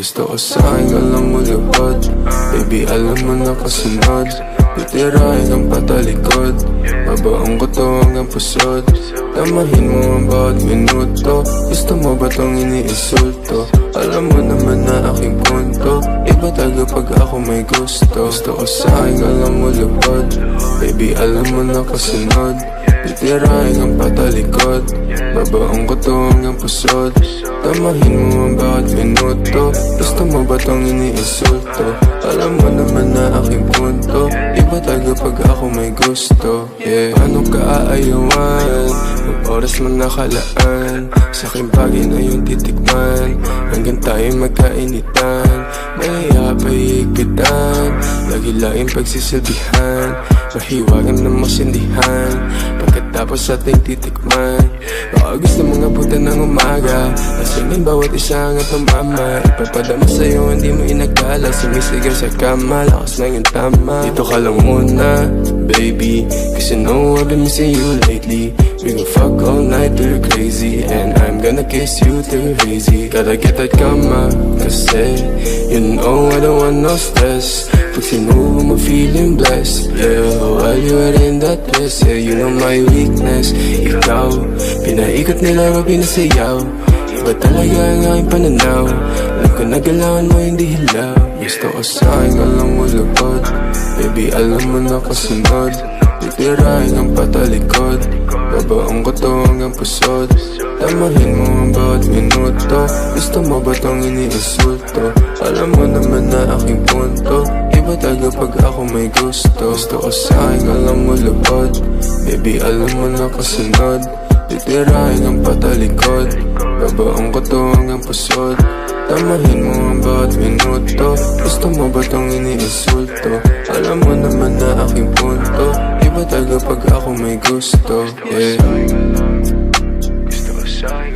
Gusto ko sa'kin alam mo lubad. Baby alam mo na kasunod. Titirahin kang patalikod. Babaong ko to hanggang pusod. Tamahin mo ang bawat minuto. Gusto mo ba tong iniinsulto? Alam mo naman na aking punto. Iba taga pag ako may gusto. Gusto ko sa'kin alam mo lubad. Baby alam mo na kasunod. Titirahin kang patalikod. Babaong ko to hanggang pusod. Tamahin mo ang bawat minuto. Gusto mo ba tong iniinsulto? Alam mo naman na aking punto. Iba taga pag ako may gusto. Yeah. Paano ka aayawan? Ang oras man nakalaan. Sa aking bagay na yung titikman. Hanggang tayo magkainitan. Mahihap ay higpitan. Lagi laing pagsisilbihan. Mahiwagan na masindihan. Pagkatapos ating titikman. Baka gusto mong abutan ng umaga. Lasingin bawat isa hanggang tumama. Ipapadama sa'yo hindi mo inagdala. Sumisigaw sa kama, lakas na yung tama. Dito ka lang muna, baby. Cause you know I've been missing you lately. We gon' fuck all night till you're crazy. And I'm gonna kiss you till you're hazy. Gotta get that kama, kasi you know I don't want no stress. Pag sinubo mo feeling blessed. Yeah, while you were in that dress. Yeah, you know my weakness. Ikaw, pinaikot nila o pinasayaw. Iba talaga ang aking pananaw. Alam ko na galawan mo hindi hilaw. Gusto ko sa'kin alam mo lubad. Baby alam mo na kasunod. Titirahin ang patalikod. Babaong ko to hanggang pusod. Tamahin mo ang bawat minuto. Gusto mo ba tong iniinsulto? Alam mo naman na aking punto. Iba taga pag ako may gusto. Gusto ko sa'kin alam mo lubad. Baby alam mo na kasunod. Titirahin ang patalikod. Babaong ko to hanggang pusod. Tamahin mo ang bawat minuto. Gusto mo ba tong iniinsulto? Alam mo naman na aking punto. Iba taga pag ako may gusto. Yeah. Gusto ko sa'yo.